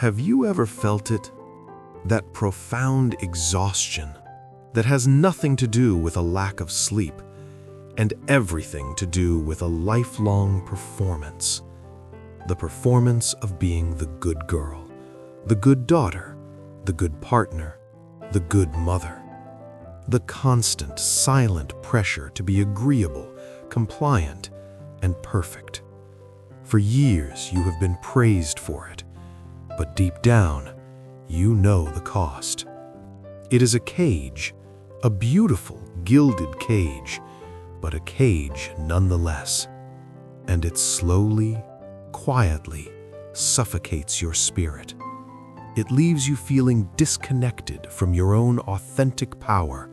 Have you ever felt it? That profound exhaustion that has nothing to do with a lack of sleep and everything to do with a lifelong performance. The performance of being the good girl, the good daughter, the good partner, the good mother. The constant, silent pressure to be agreeable, compliant, and perfect. For years you have been praised for it, but deep down, you know the cost. It is a cage, a beautiful, gilded cage, but a cage nonetheless. And it slowly, quietly suffocates your spirit. It leaves you feeling disconnected from your own authentic power,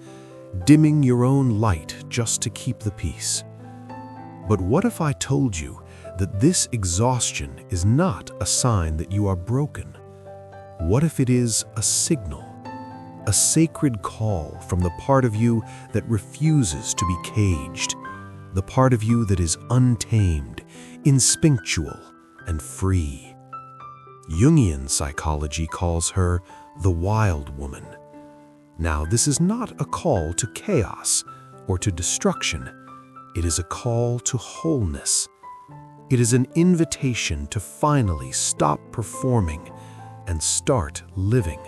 dimming your own light just to keep the peace. But what if I told you that this exhaustion is not a sign that you are broken? What if it is a signal, a sacred call from the part of you that refuses to be caged, the part of you that is untamed, instinctual, and free? Jungian psychology calls her the wild woman. Now, this is not a call to chaos or to destruction. It is a call to wholeness. It is an invitation to finally stop performing and start living.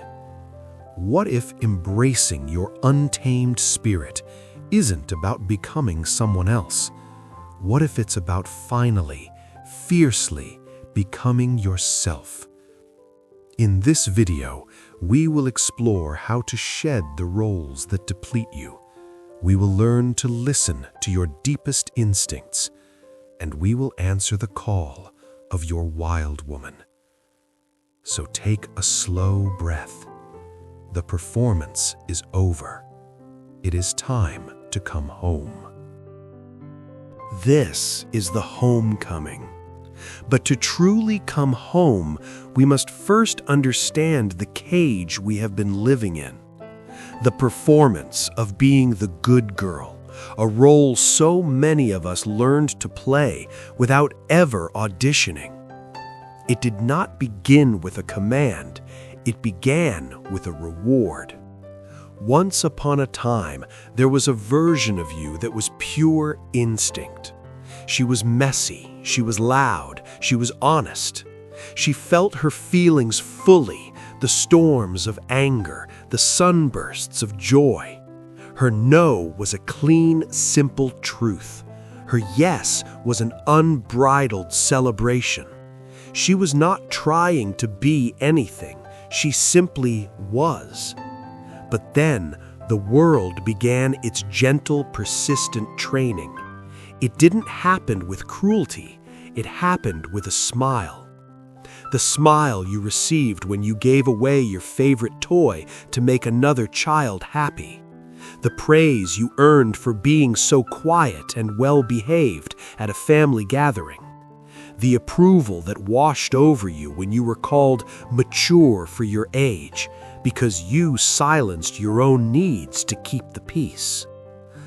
What if embracing your untamed spirit isn't about becoming someone else? What if it's about finally, fiercely becoming yourself? In this video, we will explore how to shed the roles that deplete you. We will learn to listen to your deepest instincts, and we will answer the call of your wild woman. So take a slow breath. The performance is over. It is time to come home. This is the homecoming. But to truly come home, we must first understand the cage we have been living in. The performance of being the good girl, a role so many of us learned to play without ever auditioning. It did not begin with a command, it began with a reward. Once upon a time, there was a version of you that was pure instinct. She was messy, she was loud, she was honest. She felt her feelings fully, the storms of anger, the sunbursts of joy. Her no was a clean, simple truth. Her yes was an unbridled celebration. She was not trying to be anything, she simply was. But then the world began its gentle, persistent training. It didn't happen with cruelty, it happened with a smile. The smile you received when you gave away your favorite toy to make another child happy. The praise you earned for being so quiet and well-behaved at a family gathering. The approval that washed over you when you were called mature for your age because you silenced your own needs to keep the peace.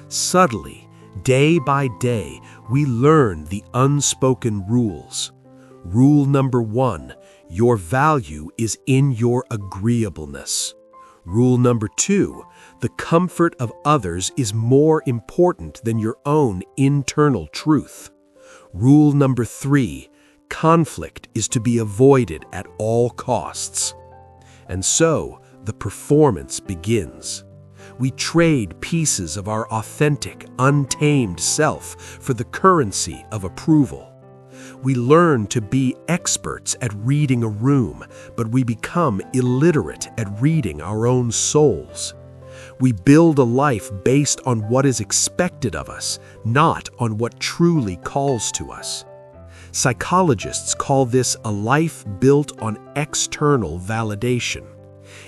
Subtly, day by day, we learn the unspoken rules. Rule number 1, your value is in your agreeableness. Rule number 2, the comfort of others is more important than your own internal truth. Rule number 3, conflict is to be avoided at all costs. And so, the performance begins. We trade pieces of our authentic, untamed self for the currency of approval. We learn to be experts at reading a room, but we become illiterate at reading our own souls. We build a life based on what is expected of us, not on what truly calls to us. Psychologists call this a life built on external validation.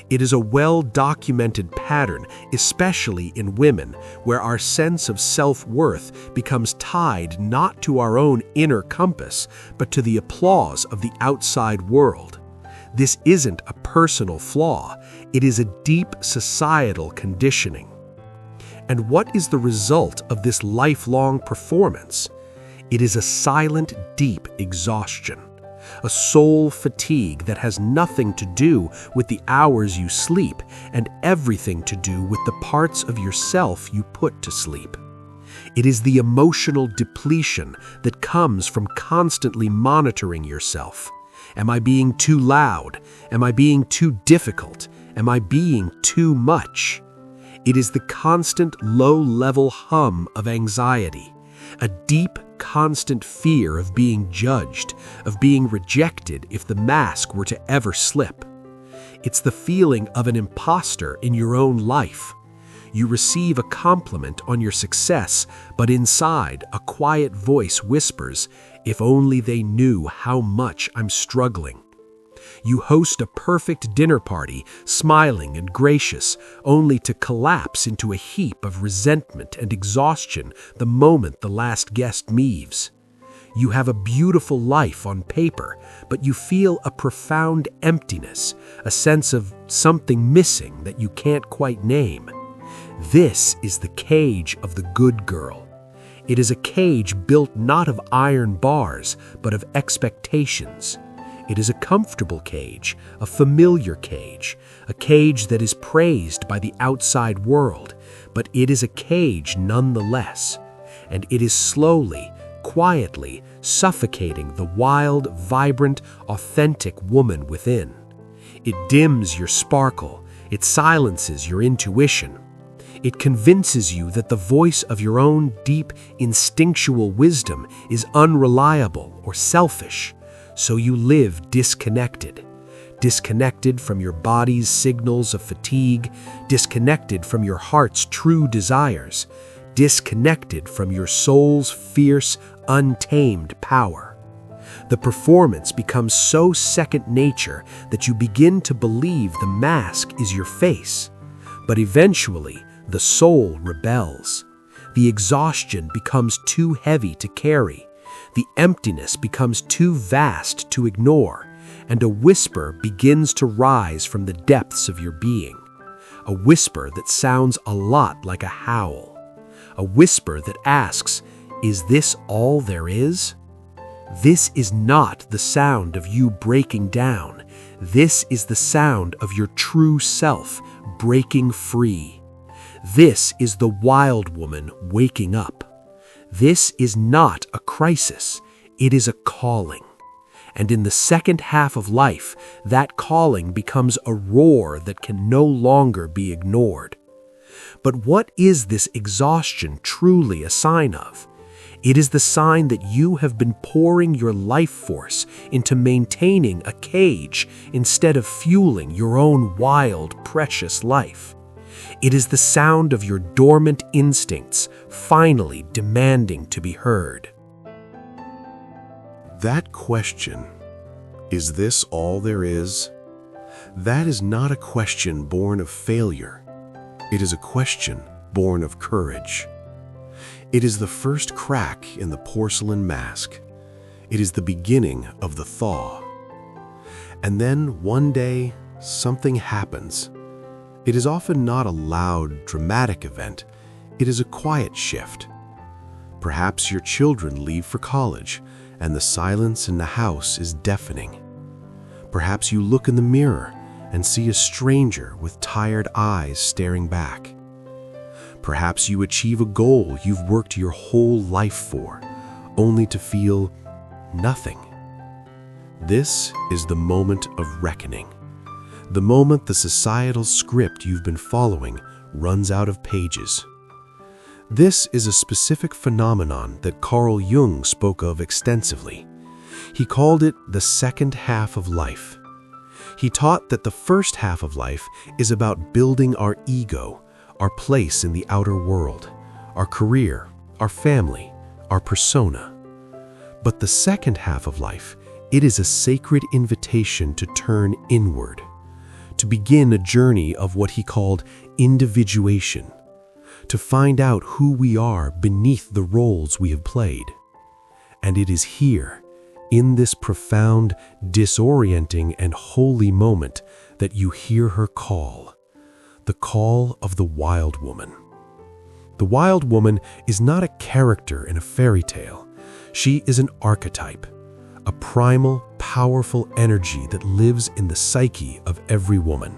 It is a well-documented pattern, especially in women, where our sense of self-worth becomes tied not to our own inner compass, but to the applause of the outside world. This isn't a personal flaw, it is a deep societal conditioning. And what is the result of this lifelong performance? It is a silent, deep exhaustion. a soul fatigue that has nothing to do with the hours you sleep and everything to do with the parts of yourself you put to sleep. It is the emotional depletion that comes from constantly monitoring yourself. Am I being too loud? Am I being too difficult? Am I being too much? It is the constant low-level hum of anxiety, a deep, constant fear of being judged, of being rejected if the mask were to ever slip. It's the feeling of an imposter in your own life. You receive a compliment on your success, but inside, a quiet voice whispers, "If only they knew how much I'm struggling." You host a perfect dinner party, smiling and gracious, only to collapse into a heap of resentment and exhaustion the moment the last guest leaves. You have a beautiful life on paper, but you feel a profound emptiness, a sense of something missing that you can't quite name. This is the cage of the good girl. It is a cage built not of iron bars, but of expectations. It is a comfortable cage, a familiar cage, a cage that is praised by the outside world, but it is a cage nonetheless, and it is slowly, quietly suffocating the wild, vibrant, authentic woman within. It dims your sparkle, it silences your intuition. It convinces you that the voice of your own deep, instinctual wisdom is unreliable or selfish, so you live disconnected. Disconnected from your body's signals of fatigue, disconnected from your heart's true desires, disconnected from your soul's fierce, untamed power. The performance becomes so second nature that you begin to believe the mask is your face. But eventually, the soul rebels. The exhaustion becomes too heavy to carry. The emptiness becomes too vast to ignore, and a whisper begins to rise from the depths of your being. A whisper that sounds a lot like a howl. A whisper that asks, "Is this all there is?" This is not the sound of you breaking down. This is the sound of your true self breaking free. This is the wild woman waking up. This is not a crisis, it is a calling. And in the second half of life, that calling becomes a roar that can no longer be ignored. But what is this exhaustion truly a sign of? It is the sign that you have been pouring your life force into maintaining a cage instead of fueling your own wild, precious life. It is the sound of your dormant instincts finally demanding to be heard. That question, "Is this all there is?" that is not a question born of failure. It is a question born of courage. It is the first crack in the porcelain mask. It is the beginning of the thaw. And then one day, something happens. It is often not a loud, dramatic event. It is a quiet shift. Perhaps your children leave for college, and the silence in the house is deafening. Perhaps you look in the mirror and see a stranger with tired eyes staring back. Perhaps you achieve a goal you've worked your whole life for, only to feel nothing. This is the moment of reckoning. The moment the societal script you've been following runs out of pages. This is a specific phenomenon that Carl Jung spoke of extensively. He called it the second half of life. He taught that the first half of life is about building our ego, our place in the outer world, our career, our family, our persona. But the second half of life, it is a sacred invitation to turn inward, to begin a journey of what he called individuation, to find out who we are beneath the roles we have played. And it is here, in this profound, disorienting, and holy moment, that you hear her call, the call of the wild woman. The wild woman is not a character in a fairy tale. She is an archetype, a primal, powerful energy that lives in the psyche of every woman.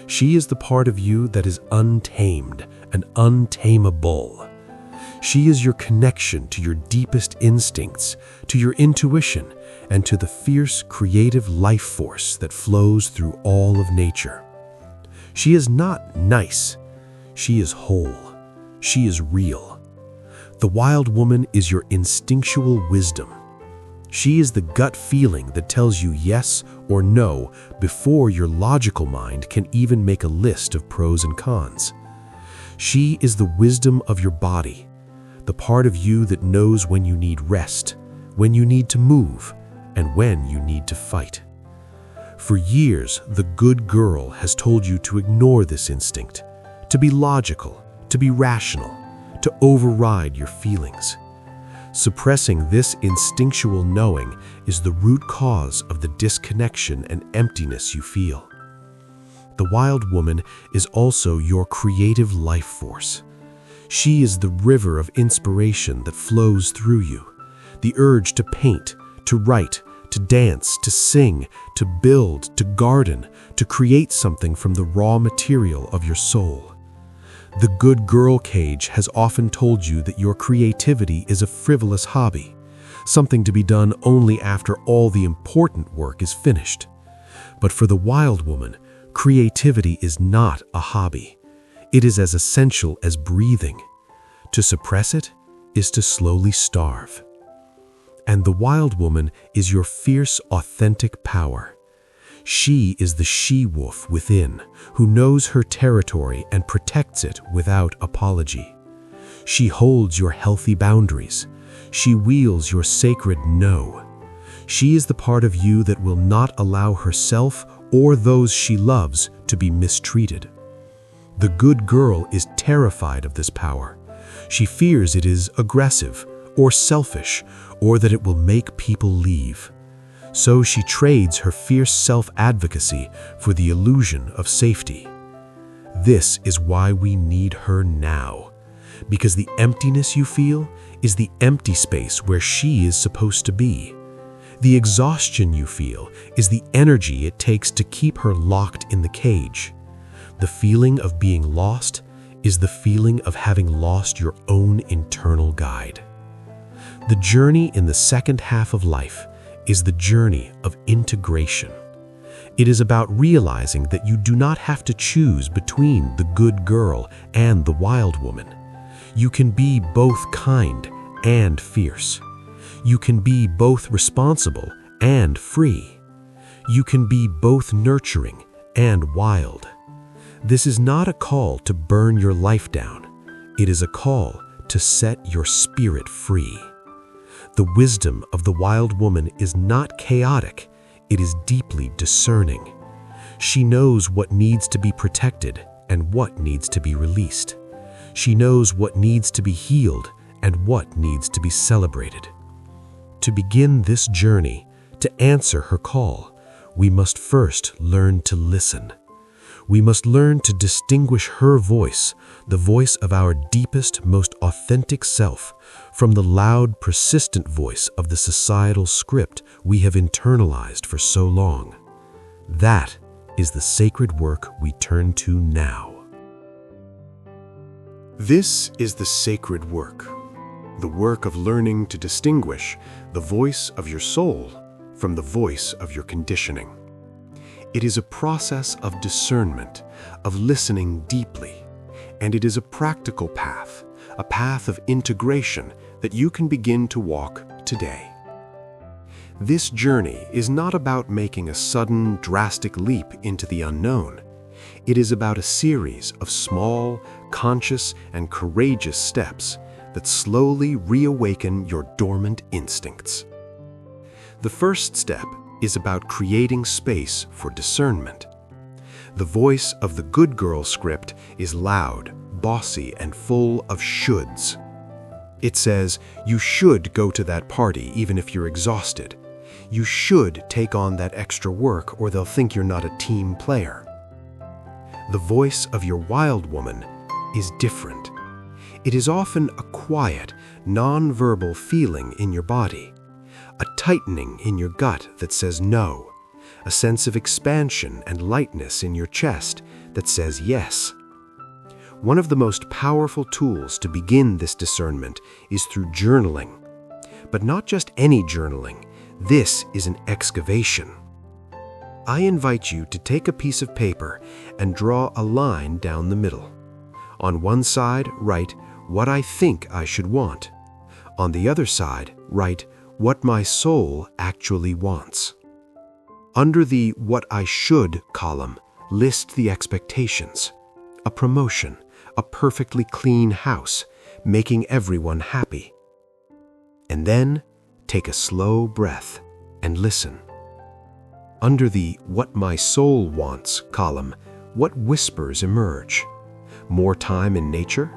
She is the part of you that is untamed and untamable. She is your connection to your deepest instincts, to your intuition, and to the fierce, creative life force that flows through all of nature. She is not nice. She is whole. She is real. The wild woman is your instinctual wisdom. She is the gut feeling that tells you yes or no before your logical mind can even make a list of pros and cons. She is the wisdom of your body, the part of you that knows when you need rest, when you need to move, and when you need to fight. For years, the good girl has told you to ignore this instinct, to be logical, to be rational, to override your feelings. Suppressing this instinctual knowing is the root cause of the disconnection and emptiness you feel. The wild woman is also your creative life force. She is the river of inspiration that flows through you, the urge to paint, to write, to dance, to sing, to build, to garden, to create something from the raw material of your soul. The good girl cage has often told you that your creativity is a frivolous hobby, something to be done only after all the important work is finished. But for the wild woman, creativity is not a hobby. It is as essential as breathing. To suppress it is to slowly starve. And the wild woman is your fierce, authentic power. She is the she-wolf within, who knows her territory and protects it without apology. She holds your healthy boundaries. She wields your sacred no. She is the part of you that will not allow herself or those she loves to be mistreated. The good girl is terrified of this power. She fears it is aggressive or selfish, or that it will make people leave. So she trades her fierce self-advocacy for the illusion of safety. This is why we need her now, because the emptiness you feel is the empty space where she is supposed to be. The exhaustion you feel is the energy it takes to keep her locked in the cage. The feeling of being lost is the feeling of having lost your own internal guide. The journey in the second half of life is the journey of integration. It is about realizing that you do not have to choose between the good girl and the wild woman. You can be both kind and fierce. You can be both responsible and free. You can be both nurturing and wild. This is not a call to burn your life down. It is a call to set your spirit free. The wisdom of the wild woman is not chaotic, it is deeply discerning. She knows what needs to be protected and what needs to be released. She knows what needs to be healed and what needs to be celebrated. To begin this journey, to answer her call, we must first learn to listen. We must learn to distinguish her voice, the voice of our deepest, most authentic self, from the loud, persistent voice of the societal script we have internalized for so long. That is the sacred work we turn to now. This is the sacred work, the work of learning to distinguish the voice of your soul from the voice of your conditioning. It is a process of discernment, of listening deeply, and it is a practical path, a path of integration that you can begin to walk today. This journey is not about making a sudden, drastic leap into the unknown. It is about a series of small, conscious, and courageous steps that slowly reawaken your dormant instincts. The first step is about creating space for discernment. The voice of the good girl script is loud, bossy, and full of shoulds. It says, you should go to that party even if you're exhausted. You should take on that extra work or they'll think you're not a team player. The voice of your wild woman is different. It is often a quiet, non-verbal feeling in your body, a tightening in your gut that says no, a sense of expansion and lightness in your chest that says yes. One of the most powerful tools to begin this discernment is through journaling. But not just any journaling. This is an excavation. I invite you to take a piece of paper and draw a line down the middle. On one side, write what I think I should want. On the other side, write what my soul actually wants. Under the what I should column, list the expectations. A promotion, a perfectly clean house, making everyone happy. And then take a slow breath and listen. Under the what my soul wants column, what whispers emerge? More time in nature?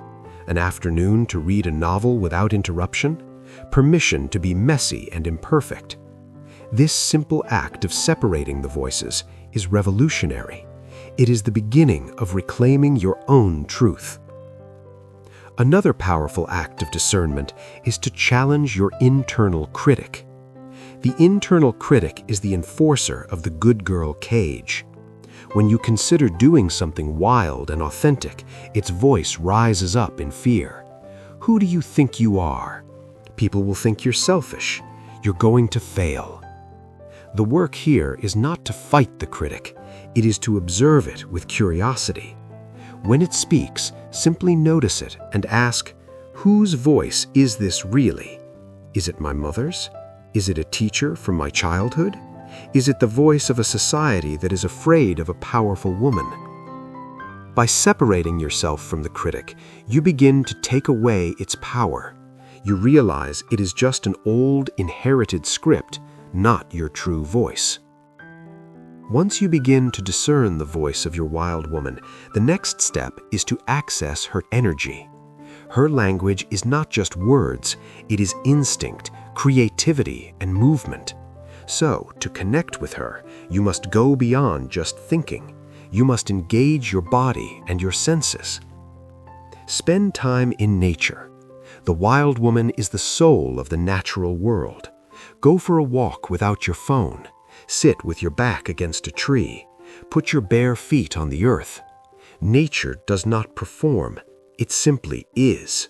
An afternoon to read a novel without interruption? Permission to be messy and imperfect? This simple act of separating the voices is revolutionary. It is the beginning of reclaiming your own truth. Another powerful act of discernment is to challenge your internal critic. The internal critic is the enforcer of the good girl cage. When you consider doing something wild and authentic, its voice rises up in fear. Who do you think you are? People will think you're selfish. You're going to fail. The work here is not to fight the critic. It is to observe it with curiosity. When it speaks, simply notice it and ask, whose voice is this really? Is it my mother's? Is it a teacher from my childhood? Is it the voice of a society that is afraid of a powerful woman? By separating yourself from the critic, you begin to take away its power. You realize it is just an old, inherited script, not your true voice. Once you begin to discern the voice of your wild woman, the next step is to access her energy. Her language is not just words, it is instinct, creativity, and movement. So, to connect with her, you must go beyond just thinking. You must engage your body and your senses. Spend time in nature. The wild woman is the soul of the natural world. Go for a walk without your phone. Sit with your back against a tree. Put your bare feet on the earth. Nature does not perform. It simply is.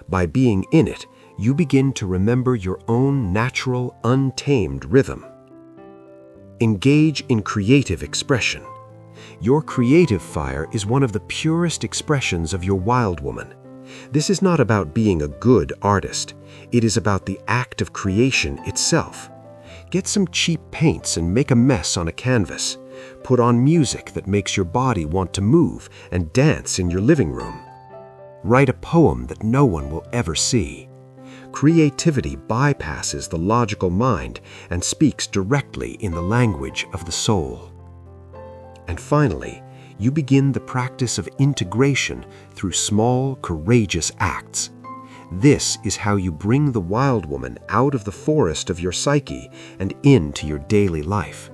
By being in it, you begin to remember your own natural, untamed rhythm. Engage in creative expression. Your creative fire is one of the purest expressions of your wild woman. This is not about being a good artist. It is about the act of creation itself. Get some cheap paints and make a mess on a canvas. Put on music that makes your body want to move and dance in your living room. Write a poem that no one will ever see. Creativity bypasses the logical mind and speaks directly in the language of the soul. And finally, you begin the practice of integration through small, courageous acts. This is how you bring the wild woman out of the forest of your psyche and into your daily life.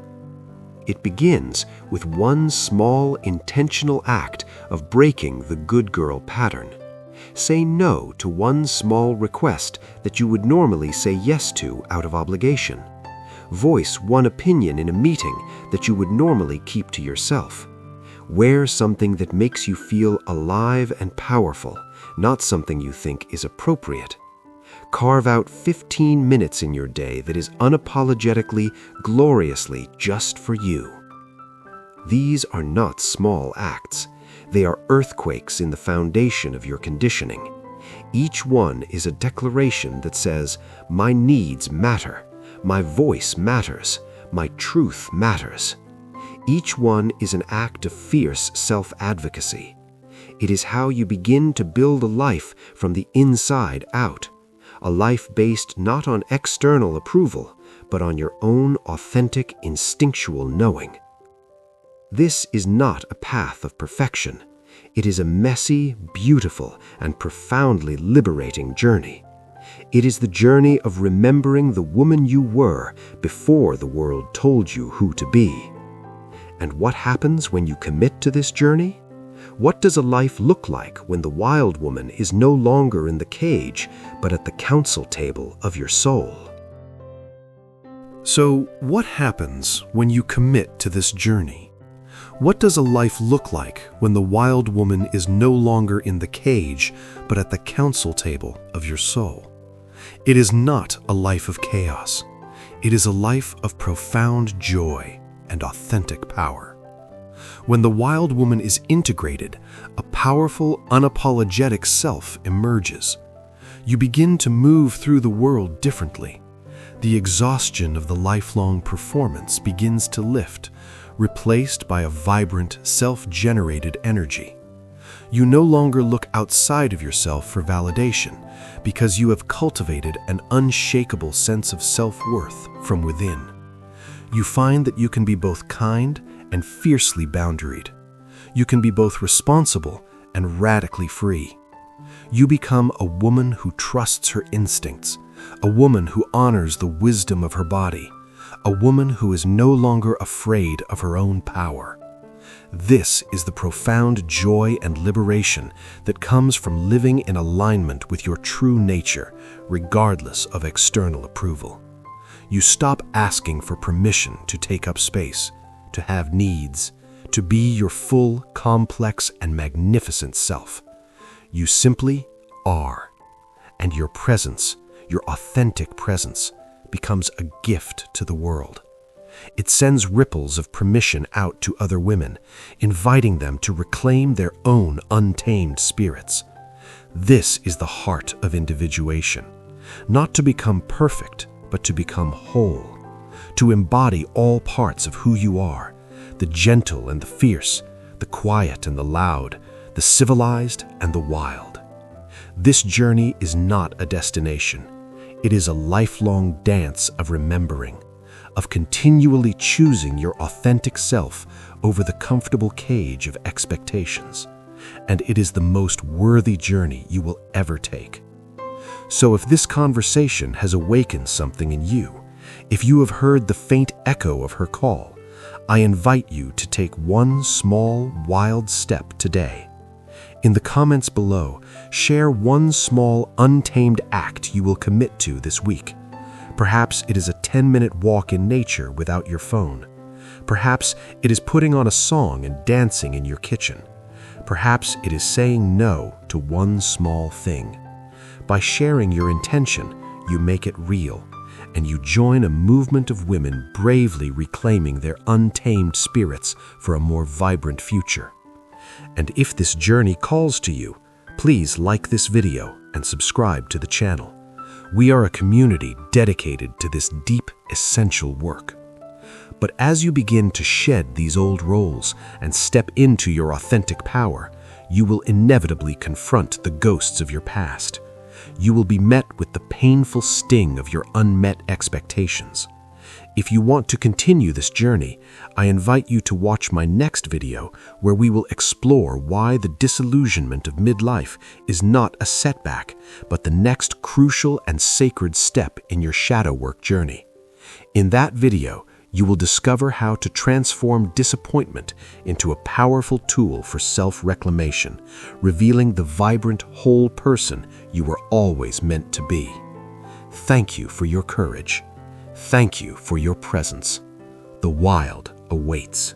It begins with one small, intentional act of breaking the good girl pattern. Say no to one small request that you would normally say yes to out of obligation. Voice one opinion in a meeting that you would normally keep to yourself. Wear something that makes you feel alive and powerful, not something you think is appropriate. Carve out 15 minutes in your day that is unapologetically, gloriously just for you. These are not small acts. They are earthquakes in the foundation of your conditioning. Each one is a declaration that says, my needs matter, my voice matters, my truth matters. Each one is an act of fierce self-advocacy. It is how you begin to build a life from the inside out, a life based not on external approval, but on your own authentic, instinctual knowing. This is not a path of perfection. It is a messy, beautiful, and profoundly liberating journey. It is the journey of remembering the woman you were before the world told you who to be. And what happens when you commit to this journey? What does a life look like when the wild woman is no longer in the cage, but at the council table of your soul? So, what happens when you commit to this journey? What does a life look like when the wild woman is no longer in the cage, but at the council table of your soul? It is not a life of chaos. It is a life of profound joy and authentic power. When the wild woman is integrated, a powerful, unapologetic self emerges. You begin to move through the world differently. The exhaustion of the lifelong performance begins to lift, replaced by a vibrant, self-generated energy. You no longer look outside of yourself for validation because you have cultivated an unshakable sense of self-worth from within. You find that you can be both kind and fiercely boundaried. You can be both responsible and radically free. You become a woman who trusts her instincts, a woman who honors the wisdom of her body, a woman who is no longer afraid of her own power. This is the profound joy and liberation that comes from living in alignment with your true nature, regardless of external approval. You stop asking for permission to take up space, to have needs, to be your full, complex, and magnificent self. You simply are, and your presence, your authentic presence, becomes a gift to the world. It sends ripples of permission out to other women, inviting them to reclaim their own untamed spirits. This is the heart of individuation, not to become perfect, but to become whole, to embody all parts of who you are, the gentle and the fierce, the quiet and the loud, the civilized and the wild. This journey is not a destination. It is a lifelong dance of remembering, of continually choosing your authentic self over the comfortable cage of expectations. And it is the most worthy journey you will ever take. So if this conversation has awakened something in you, if you have heard the faint echo of her call, I invite you to take one small, wild step today. In the comments below, share one small, untamed act you will commit to this week. Perhaps it is a 10-minute walk in nature without your phone. Perhaps it is putting on a song and dancing in your kitchen. Perhaps it is saying no to one small thing. By sharing your intention, you make it real, and you join a movement of women bravely reclaiming their untamed spirits for a more vibrant future. And if this journey calls to you, please like this video and subscribe to the channel. We are a community dedicated to this deep, essential work. But as you begin to shed these old roles and step into your authentic power, you will inevitably confront the ghosts of your past. You will be met with the painful sting of your unmet expectations. If you want to continue this journey, I invite you to watch my next video where we will explore why the disillusionment of midlife is not a setback, but the next crucial and sacred step in your shadow work journey. In that video, you will discover how to transform disappointment into a powerful tool for self-reclamation, revealing the vibrant, whole person you were always meant to be. Thank you for your courage. Thank you for your presence. The wild awaits.